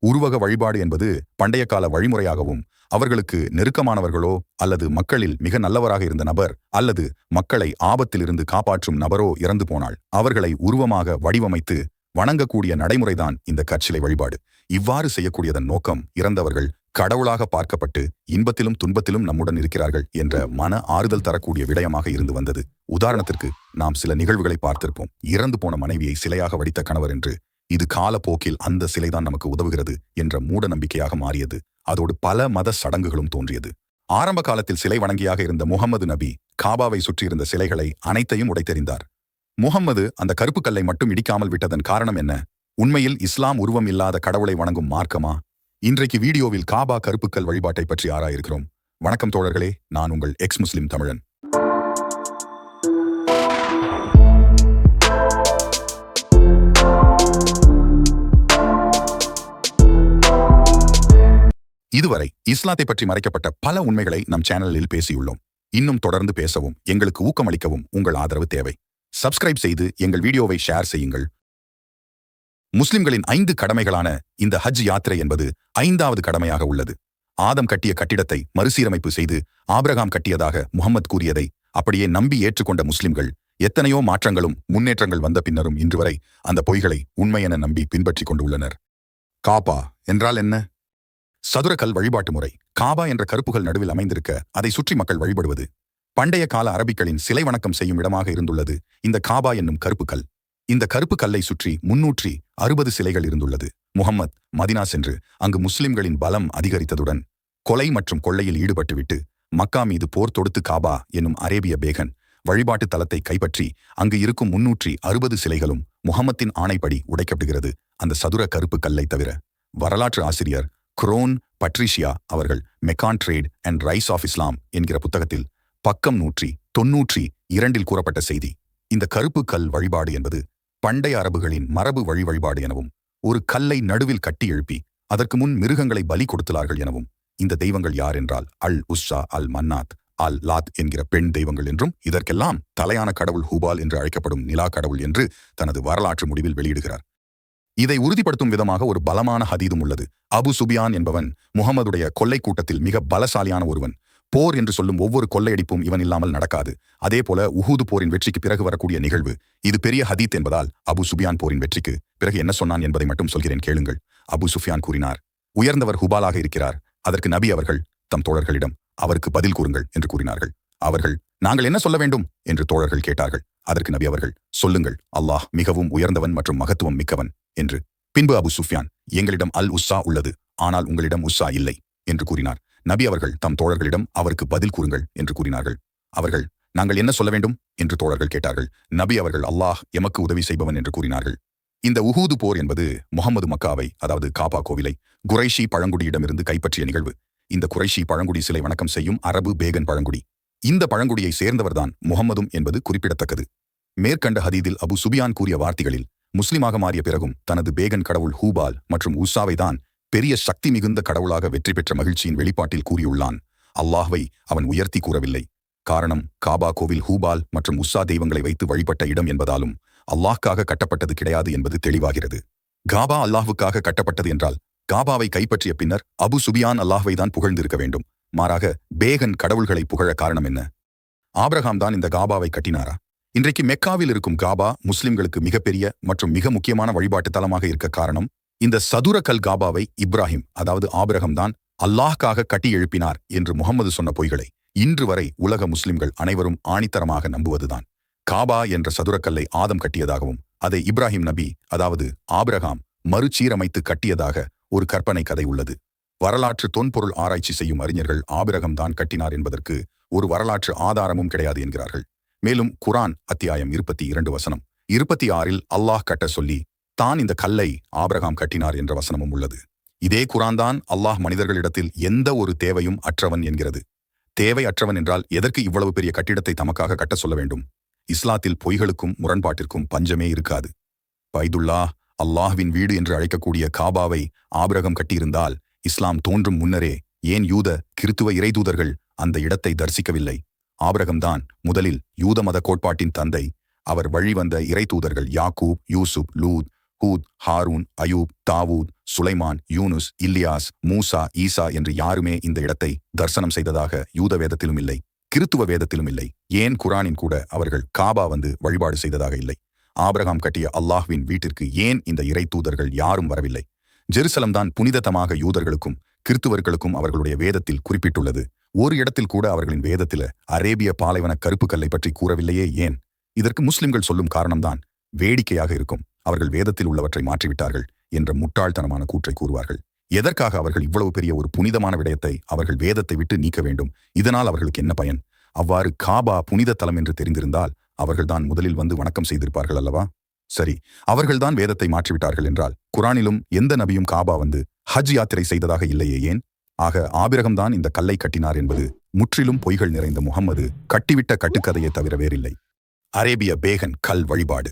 உருவக வழிபாடு என்பது பண்டைய கால வழிமுறையாகவும் அவர்களுக்கு நெருக்கமானவர்களோ அல்லது மக்களில் மிக நல்லவராக இருந்த நபர் அல்லது மக்களை ஆபத்திலிருந்து காப்பாற்றும் நபரோ இறந்து போனால் அவர்களை உருவமாக வடிவமைத்து வணங்கக்கூடிய நடைமுறைதான் இந்த கற்சிலை வழிபாடு. இவ்வாறு செய்யக்கூடியதன் நோக்கம் இறந்தவர்கள் கடவுளாக பார்க்கப்பட்டு இன்பத்திலும் துன்பத்திலும் நம்முடன் இருக்கிறார்கள் என்ற மன ஆறுதல் தரக்கூடிய விடயமாக இருந்து வந்தது. உதாரணத்திற்கு நாம் சில நிகழ்வுகளை பார்த்திருப்போம். இறந்து போன மனைவியை சிலையாக வடித்த கணவர் என்று. இது காலப்போக்கில் அந்த சிலைதான் நமக்கு உதவுகிறது என்ற மூட நம்பிக்கையாக மாறியது. அதோடு பல மத சடங்குகளும் தோன்றியது. ஆரம்ப காலத்தில் சிலை வணங்கியாக இருந்த முகம்மது நபி காபாவை சுற்றியிருந்த சிலைகளை அனைத்தையும் உடைத்தெறிந்தார். முகம்மது அந்த கருப்பு கல்லை மட்டும் இடிக்காமல் விட்டதன் காரணம் என்ன? உண்மையில் இஸ்லாம் உருவம் இல்லாத கடவுளை வணங்கும் மார்க்கமா? இன்றைக்கு வீடியோவில் காபா கருப்புக்கல் வழிபாட்டை பற்றி ஆராயிருக்கிறோம். வணக்கம் தோழர்களே, நான் உங்கள் எக்ஸ் முஸ்லிம் தமிழன். இதுவரை இஸ்லாத்தை பற்றி மறைக்கப்பட்ட பல உண்மைகளை நம் சேனலில் பேசியுள்ளோம். இன்னும் தொடர்ந்து பேசவும் எங்களுக்கு ஊக்கமளிக்கவும் உங்கள் ஆதரவு தேவை. சப்ஸ்கிரைப் செய்து எங்கள் வீடியோவை ஷேர் செய்யுங்கள். முஸ்லிம்களின் 5 கடமைகளான இந்த ஹஜ் யாத்திரை என்பது 5வது கடமையாக உள்ளது. ஆதம் கட்டிய கட்டிடத்தை மறுசீரமைப்பு செய்து ஆபிரகாம் கட்டியதாக முகம்மது கூறியதை அப்படியே நம்பி ஏற்றுக்கொண்ட முஸ்லிம்கள் எத்தனையோ மாற்றங்களும் முன்னேற்றங்கள் வந்த பின்னரும் இன்று வரை அந்த பொய்களை உண்மை என நம்பி பின்பற்றிக் கொண்டுள்ளனர். காபா என்றால் என்ன? சதுரக்கல் வழிபாட்டு முறை. காபா என்ற கருப்புகள் நடுவில் அமைந்திருக்க அதை சுற்றி மக்கள் வழிபடுவது பண்டைய கால அரபிக்களின் சிலை வணக்கம் செய்யும் இடமாக இருந்துள்ளது இந்த காபா என்னும் கருப்புக்கல். இந்த கருப்பு கல்லை சுற்றி 360 சிலைகள் இருந்துள்ளது. முகம்மது மதினா சென்று அங்கு முஸ்லிம்களின் பலம் அதிகரித்ததுடன் கொலை மற்றும் கொள்ளையில் ஈடுபட்டுவிட்டு மக்கா மீது போர் தொடுத்து காபா என்னும் அரேபிய பேகன் வழிபாட்டு தலத்தை கைப்பற்றி அங்கு இருக்கும் 360 சிலைகளும் முகம்மத்தின் ஆணைப்படி உடைக்கப்படுகிறது அந்த சதுர கருப்பு கல்லை தவிர. வரலாற்று ஆசிரியர் குரோன் பட்ரிஷியா அவர்கள் Meccan trade and rise of Islam என்கிற புத்தகத்தில் பக்கம் 192 கூறப்பட்ட செய்தி. இந்த கருப்பு கல் வழிபாடு என்பது பண்டைய அரபுகளின் மரபு வழிபாடு எனவும் ஒரு கல்லை நடுவில் கட்டி எழுப்பி அதற்கு முன் மிருகங்களை பலி கொடுத்தலார்கள் எனவும் இந்த தெய்வங்கள் யார் என்றால் அல் உஸ்ஸா, அல் மன்னாத், அல் லாத் என்கிற பெண் தெய்வங்கள் என்றும் இதற்கெல்லாம் தலையான கடவுள் ஹூபால் என்று அழைக்கப்படும் நிலா கடவுள் என்று தனது வரலாற்று முடிவில் வெளியிடுகிறார். இதை உறுதிப்படுத்தும் விதமாக ஒரு பலமான ஹதீதும் உள்ளது. அபு சுபியான் என்பவன் முகம்மதுடைய கொள்ளை கூட்டத்தில் மிக பலசாலியான ஒருவன். போர் என்று சொல்லும் ஒவ்வொரு கொள்ளையடிப்பும் இவன் இல்லாமல் நடக்காது. அதே போல உஹூது போரின் வெற்றிக்கு பிறகு வரக்கூடிய நிகழ்வு இது பெரிய ஹதீத் என்பதால் அபு சுபியான் போரின் வெற்றிக்கு பிறகு என்ன சொன்னான் என்பதை மட்டும் சொல்கிறேன் கேளுங்கள். அபு சுஃபியான் கூறினார், உயர்ந்தவர் ஹுபாலாக இருக்கிறார். அதற்கு நபி அவர்கள் தம் தோழர்களிடம் அவருக்கு பதில் கூறுங்கள் என்று கூறினார்கள். அவர்கள் நாங்கள் என்ன சொல்ல வேண்டும் என்று தோழர்கள் கேட்டார்கள். அதற்கு நபி அவர்கள் சொல்லுங்கள், அல்லாஹ் மிகவும் உயர்ந்தவன் மற்றும் மகத்துவம் மிக்கவன் என்று. பின்பு அபு சுஃபியான், எங்களிடம் அல் உஸ்ஸா உள்ளது, ஆனால் உங்களிடம் உஸ்ஸா இல்லை என்று கூறினார். நபி அவர்கள் தம் தோழர்களிடம் அவருக்கு பதில் கூறுங்கள் என்று கூறினார்கள். அவர்கள் நாங்கள் என்ன சொல்ல வேண்டும் என்று தோழர்கள் கேட்டார்கள். நபி அவர்கள் அல்லாஹ் எமக்கு உதவி செய்பவன் என்று கூறினார்கள். இந்த உஹூது போர் என்பது முகம்மது மக்காவை அதாவது காபா கோவிலை குறைஷி பழங்குடியிடமிருந்து கைப்பற்றிய நிகழ்வு. இந்த குறைஷி பழங்குடி சிலை வணக்கம் செய்யும் அரபு பேகன் பழங்குடி. இந்த பழங்குடியை சேர்ந்தவர்தான் முகம்மதும் என்பது குறிப்பிடத்தக்கது. மேற்கண்ட ஹதீதில் அபு சுபியான் கூறிய வார்த்தைகளில் முஸ்லிமாக மாறிய பிறகும் தனது பேகன் கடவுள் ஹூபால் மற்றும் உஸ்ஸாவை தான் பெரிய சக்தி மிகுந்த கடவுளாக வெற்றி பெற்ற மகிழ்ச்சியின் வெளிப்பாட்டில் கூறியுள்ளான். அல்லாஹ்வை அவன் உயர்த்தி கூறவில்லை. காரணம், காபா கோவில் ஹூபால் மற்றும் உஸ்ஸா தெய்வங்களை வைத்து வழிபட்ட இடம் என்பதாலும் அல்லாஹ்க்காக கட்டப்பட்டது கிடையாது என்பது தெளிவாகிறது. காபா அல்லாஹ்வுக்காக கட்டப்பட்டது என்றால் காபாவை கைப்பற்றிய பின்னர் அபு சுபியான் அல்லாஹ்வை தான் புகழ்ந்திருக்க வேண்டும். மாறாக பேகன் கடவுள்களை புகழ காரணம் என்ன? ஆபிரகாம் தான் இந்த காபாவை கட்டினாரா? இன்றைக்கு மெக்காவில் இருக்கும் காபா முஸ்லிம்களுக்கு மிகப்பெரிய மற்றும் மிக முக்கியமான வழிபாட்டு தலமாக இருக்க காரணம் இந்த சதுர கல் காபாவை இப்ராஹிம் அதாவது ஆபிரகம் தான் அல்லாஹ்க்காக கட்டி எழுப்பினார் என்று முகம்மது சொன்ன பொய்களை இன்று வரை உலக முஸ்லிம்கள் அனைவரும் ஆணித்தரமாக நம்புவதுதான். காபா என்ற சதுரக்கல்லை ஆதம் கட்டியதாகவும் அதை இப்ராஹிம் நபி அதாவது ஆபிரகாம் மறுசீரமைத்து கட்டியதாக ஒரு கற்பனை கதை உள்ளது. வரலாற்று தொன்பொருள் ஆராய்ச்சி செய்யும் அறிஞர்கள் ஆபிரகம் தான் கட்டினார் என்பதற்கு ஒரு வரலாற்று ஆதாரமும் கிடையாது என்கிறார்கள். மேலும் குரான் அத்தியாயம் 22 26 அல்லாஹ் கட்ட சொல்லி தான் இந்த கல்லை ஆபிரகாம் கட்டினார் என்ற வசனமும் உள்ளது. இதே குரான் தான் அல்லாஹ் மனிதர்களிடத்தில் எந்த ஒரு தேவையும் அற்றவன் என்கிறது. தேவை அற்றவன் என்றால் எதற்கு இவ்வளவு பெரிய கட்டிடத்தை தமக்காக கட்ட சொல்ல வேண்டும்? இஸ்லாத்தில் பொய்களுக்கும் முரண்பாட்டிற்கும் பஞ்சமே இருக்காது. பைதுல்லா அல்லாஹ்வின் வீடு என்று அழைக்கக்கூடிய காபாவை ஆபிரகம் கட்டியிருந்தால் இஸ்லாம் தோன்றும் முன்னரே ஏன் யூத கிறித்துவ இறைதூதர்கள் அந்த இடத்தை தரிசிக்கவில்லை? ஆபிரகம்தான் முதலில் யூத மத கோட்பாட்டின் தந்தை. அவர் வழிவந்த இறைதூதர்கள் யாக்கூப், யூசுப், லூத், ஹூத், ஹாரூன், அயூப், தாவூத், சுலைமான், யூனுஸ், இல்லியாஸ், மூசா, ஈசா என்று யாருமே இந்த இடத்தை தரிசனம் செய்ததாக யூத வேதத்திலும் இல்லை, கிறித்துவ வேதத்திலும் இல்லை. ஏன் குரானின் கூட அவர்கள் காபா வந்து வழிபாடு செய்ததாக இல்லை. ஆபிரகாம் கட்டிய அல்லாஹ்வின் வீட்டிற்கு ஏன் இந்த இறை தூதர்கள் யாரும் வரவில்லை? ஜெருசலம் தான் புனிதத்தமாக யூதர்களுக்கும் கிறித்துவர்களுக்கும் அவர்களுடைய வேதத்தில் குறிப்பிட்டுள்ளது. ஒரு இடத்தில் கூட அவர்களின் வேதத்தில அரேபிய பாலைவன கருப்பு கல்லை பற்றி கூறவில்லையே ஏன்? இதற்கு முஸ்லிம்கள் சொல்லும் காரணம்தான் வேடிக்கையாக இருக்கும். அவர்கள் வேதத்தில் உள்ளவற்றை மாற்றிவிட்டார்கள் என்ற முட்டாள்தனமான கூற்றை கூறுவார்கள். எதற்காக அவர்கள் இவ்வளவு பெரிய ஒரு புனிதமான விடயத்தை அவர்கள் வேதத்தை விட்டு நீக்க வேண்டும்? இதனால் அவர்களுக்கு என்ன பயன்? அவ்வாறு காபா புனித தலம் என்று தெரிந்திருந்தால் அவர்கள்தான் முதலில் வந்து வணக்கம் செய்திருப்பார்கள் அல்லவா? சரி, அவர்கள்தான் வேதத்தை மாற்றிவிட்டார்கள் என்றால் குரானிலும் எந்த நபியும் காபா வந்து ஹஜ் யாத்திரை செய்ததாக இல்லையே ஏன்? ஆக ஆபிரகம்தான் இந்த கல்லை கட்டினார் என்பது முற்றிலும் பொய்கள் நிறைந்த முகம்மது கட்டிவிட்ட கட்டுக்கதையை தவிர வேறில்லை. அரேபிய பேகன் கல் வழிபாடு.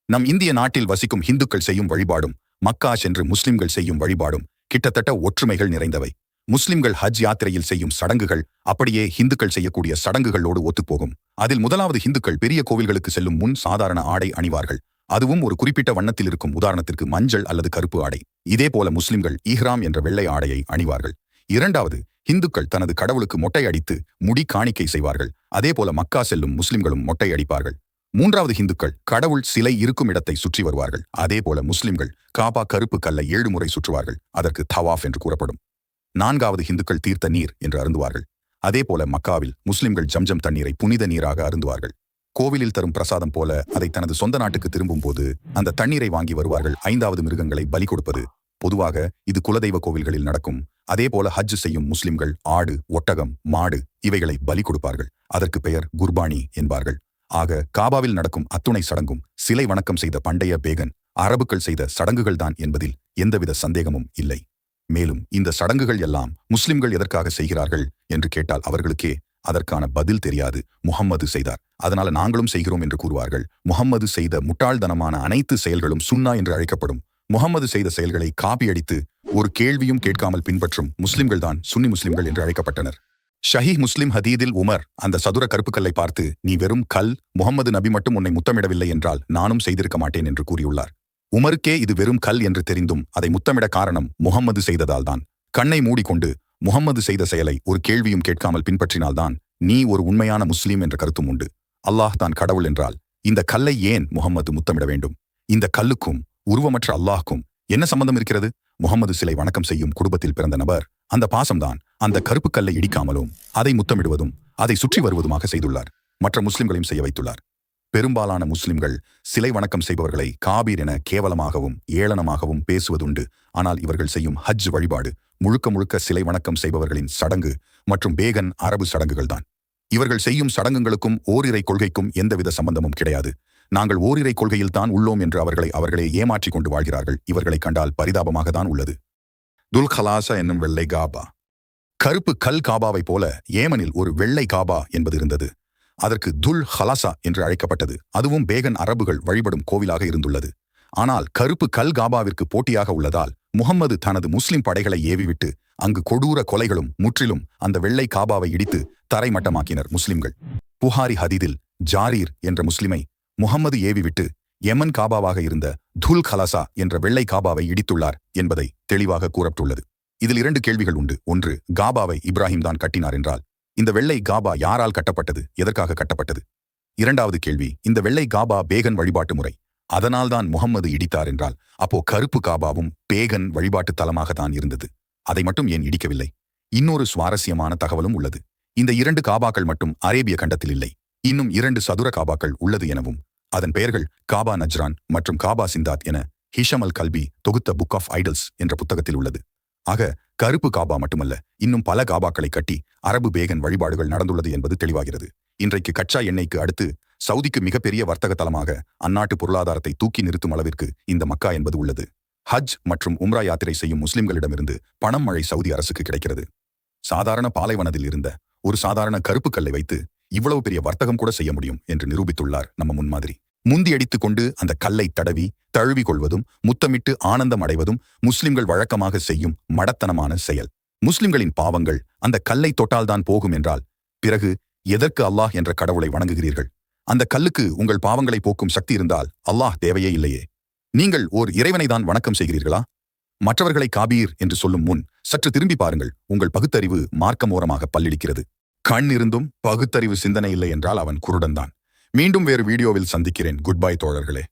நம் இந்திய நாட்டில் வசிக்கும் இந்துக்கள் செய்யும் வழிபாடும் மக்கா சென்று முஸ்லிம்கள் செய்யும் வழிபாடும் கிட்டத்தட்ட ஒற்றுமைகள் நிறைந்தவை. முஸ்லிம்கள் ஹஜ் யாத்திரையில் செய்யும் சடங்குகள் அப்படியே இந்துக்கள் செய்யக்கூடிய சடங்குகளோடு ஒத்துப்போகும். அதில் முதலாவது, இந்துக்கள் பெரிய கோவில்களுக்கு செல்லும் முன் சாதாரண ஆடை அணிவார்கள். அதுவும் ஒரு குறிப்பிட்ட வண்ணத்தில் இருக்கும், உதாரணத்திற்கு மஞ்சள் அல்லது கருப்பு ஆடை. இதே போல முஸ்லிம்கள் ஈஹ்ராம் என்ற வெள்ளை ஆடையை அணிவார்கள். இரண்டாவது, இந்துக்கள் தனது கடவுளுக்கு மொட்டை அடித்து முடி காணிக்கை செய்வார்கள். அதே போல மக்கா செல்லும் முஸ்லிம்களும் மொட்டை அடிப்பார்கள். மூன்றாவது, இந்துக்கள் கடவுள் சிலை இருக்கும் இடத்தை சுற்றி வருவார்கள். அதே போல முஸ்லிம்கள் காபா கருப்பு கல்லை 7 முறை சுற்றுவார்கள். அதற்கு தவாஃப் என்று கூறப்படும். நான்காவது, இந்துக்கள் தீர்த்த நீர் என்று அருந்துவார்கள். அதே போல மக்காவில் முஸ்லிம்கள் ஜம்ஜம் தண்ணீரை புனித நீராக அருந்துவார்கள். கோவிலில் தரும் பிரசாதம் போல அதை தனது சொந்த நாட்டுக்கு திரும்பும் போது அந்த தண்ணீரை வாங்கி வருவார்கள். ஐந்தாவது, மிருகங்களை பலி கொடுப்பது. பொதுவாக இது குலதெய்வ கோவில்களில் நடக்கும். அதே போல ஹஜ் செய்யும் முஸ்லிம்கள் ஆடு, ஒட்டகம், மாடு இவைகளை பலி கொடுப்பார்கள். அதற்கு பெயர் குர்பானி என்பார்கள். ஆக காபாவில் நடக்கும் அத்துணை சடங்கும் சிலை வணக்கம் செய்த பண்டைய பேகன் அரபுக்கள் செய்த சடங்குகள்தான் என்பதில் எந்தவித சந்தேகமும் இல்லை. மேலும் இந்த சடங்குகள் எல்லாம் முஸ்லிம்கள் எதற்காக செய்கிறார்கள் என்று கேட்டால் அவர்களுக்கே அதற்கான பதில் தெரியாது. முஹம்மது செய்தார், அதனால நாங்களும் செய்கிறோம் என்று கூறுவார்கள். முஹம்மது செய்த முட்டாள்தனமான அனைத்து செயல்களும் சுன்னா என்று அழைக்கப்படும். முஹம்மது செய்த செயல்களை காப்பியடித்து ஒரு கேள்வியும் கேட்காமல் பின்பற்றும் முஸ்லிம்கள் தான் சுன்னி முஸ்லிம்கள் என்று அழைக்கப்பட்டனர். ஷஹீஹ் முஸ்லிம் ஹதீதில் உமர் அந்த சதுர கருப்புக்கல்லை பார்த்து, நீ வெறும் கல், முஹம்மது நபி மட்டும் உன்னை முத்தமிடவில்லை என்றால் நானும் செய்திருக்க மாட்டேன் என்று கூறியுள்ளார். உமருக்கே இது வெறும் கல் என்று தெரிந்தும் அதை முத்தமிட காரணம் முஹம்மது செய்ததால்தான். கண்ணை மூடிக்கொண்டு முஹம்மது செய்த செயலை ஒரு கேள்வியும் கேட்காமல் பின்பற்றினால்தான் நீ ஒரு உண்மையான முஸ்லீம் என்ற கருத்தும் உண்டு. அல்லாஹ் தான் கடவுள் என்றால் இந்த கல்லை ஏன் முஹம்மது முத்தமிட வேண்டும்? இந்த கல்லுக்கும் உருவமற்ற அல்லாஹ்க்கும் என்ன சம்பந்தம் இருக்கிறது? முஹம்மது சிலை வணக்கம் செய்யும் குடும்பத்தில் பிறந்த நபர். அந்த பாசம்தான் அந்த கருப்பு கல்லை இடிக்காமலும் அதை முத்தமிடுவதும் அதை சுற்றி வருவதுமாக செய்துள்ளார். மற்ற முஸ்லிம்களையும் செய்ய வைத்துள்ளார். பெரும்பாலான முஸ்லிம்கள் சிலை வணக்கம் செய்பவர்களை காபீர் என கேவலமாகவும் ஏளனமாகவும் பேசுவதுண்டு. ஆனால் இவர்கள் செய்யும் ஹஜ் வழிபாடு முழுக்க முழுக்க சிலை வணக்கம் செய்பவர்களின் சடங்கு மற்றும் பேகன் அரபு சடங்குகள்தான். இவர்கள் செய்யும் சடங்குகளுக்கும் ஓரிரை கொள்கைக்கும் எந்தவித சம்பந்தமும் கிடையாது. நாங்கள் ஓரிரை கொள்கையில்தான் உள்ளோம் என்று அவர்களே ஏமாற்றிக் கொண்டு வாழ்கிறார்கள். இவர்களை கண்டால் பரிதாபமாக தான் உள்ளது. துல் ஹலாசா என்னும் வெள்ளை காபா. கருப்பு கல் காபாவை போல ஏமனில் ஒரு வெள்ளை காபா என்பது இருந்தது. அதற்கு துல் ஹலாசா என்று அழைக்கப்பட்டது. அதுவும் பேகன் அரபுகள் வழிபடும் கோவிலாக இருந்துள்ளது. ஆனால் கருப்பு கல் காபாவிற்கு போட்டியாக உள்ளதால் முஹம்மது தனது முஸ்லிம் படைகளை ஏவிவிட்டு அங்கு கொடூர கொலைகளும் முற்றிலும் அந்த வெள்ளை காபாவை இடித்து தரைமட்டமாக்கினர் முஸ்லிம்கள். புகாரி ஹதீதில் ஜாரீர் என்ற முஸ்லிமை முஹம்மது ஏவிவிட்டு யமன் காபாவாக இருந்த துல் ஹலாசா என்ற வெள்ளை காபாவை இடித்துள்ளார் என்பதை தெளிவாக கூறப்பட்டுள்ளது. இதில் 2 கேள்விகள் உண்டு. ஒன்று, காபாவை இப்ராஹிம் தான் கட்டினார் என்றால் இந்த வெள்ளை காபா யாரால் கட்டப்பட்டது, எதற்காக கட்டப்பட்டது? இரண்டாவது கேள்வி, இந்த வெள்ளை காபா பேகன் வழிபாட்டு முறை, அதனால்தான் முஹம்மது இடித்தார் என்றால் அப்போ கருப்பு காபாவும் பேகன் வழிபாட்டு தலமாகத்தான் இருந்தது. அதை மட்டும் ஏன் இடிக்கவில்லை? இன்னொரு சுவாரஸ்யமான தகவலும் உள்ளது. இந்த 2 காபாக்கள் மட்டும் அரேபிய கண்டத்தில் இல்லை. இன்னும் 2 சதுர காபாக்கள் உள்ளது எனவும் அதன் பெயர்கள் காபா நஜ்ரான் மற்றும் காபா சிந்தாத் என ஹிஷம் அல் கல்பி தொகுத்த புக் ஆஃப் ஐடல்ஸ் என்ற புத்தகத்தில் உள்ளது. ஆக கருப்பு காபா மட்டுமல்ல, இன்னும் பல காபாக்களை கட்டி அரபு பேகன் வழிபாடுகள் நடந்துள்ளது என்பது தெளிவாகிறது. இன்றைக்கு கச்சா எண்ணெய்க்கு அடுத்து சவுதிக்கு மிகப்பெரிய வர்த்தக தலமாக அந்நாட்டு பொருளாதாரத்தை தூக்கி நிறுத்தும் அளவிற்கு இந்த மக்கா என்பது உள்ளது. ஹஜ் மற்றும் உம்ரா யாத்திரை செய்யும் முஸ்லிம்களிடமிருந்து பணம் மழை சவுதி அரசுக்கு கிடைக்கிறது. சாதாரண பாலைவனத்தில் இருந்த ஒரு சாதாரண கருப்பு கல்லை வைத்து இவ்வளவு பெரிய வர்த்தகம் கூட செய்ய முடியும் என்று நிரூபித்துள்ளார் நம்ம முன்மாதிரி. முந்தியடித்துக் கொண்டு அந்த கல்லை தடவி தழுவி கொள்வதும் முத்தமிட்டு ஆனந்தம் அடைவதும் முஸ்லிம்கள் வழக்கமாக செய்யும் மடத்தனமான செயல். முஸ்லிம்களின் பாவங்கள் அந்த கல்லை தொட்டால்தான் போகும் என்றால் பிறகு எதற்கு அல்லாஹ் என்ற கடவுளை வணங்குகிறீர்கள்? அந்த கல்லுக்கு உங்கள் பாவங்களை போக்கும் சக்தி இருந்தால் அல்லாஹ் தேவையே இல்லையே. நீங்கள் ஓர் இறைவனை தான் வணக்கம் செய்கிறீர்களா? மற்றவர்களை காபீர் என்று சொல்லும் முன் சற்று திரும்பி பாருங்கள். உங்கள் பகுத்தறிவு மார்க்கமோரமாக பல்லிடிக்கிறது. கண் இருந்தும் பகுத்தறிவு சிந்தனை இல்லை என்றால் அவன் குருடன்தான். மீண்டும் வேறு வீடியோவில் சந்திக்கிறேன். குட் பை தோழர்களே.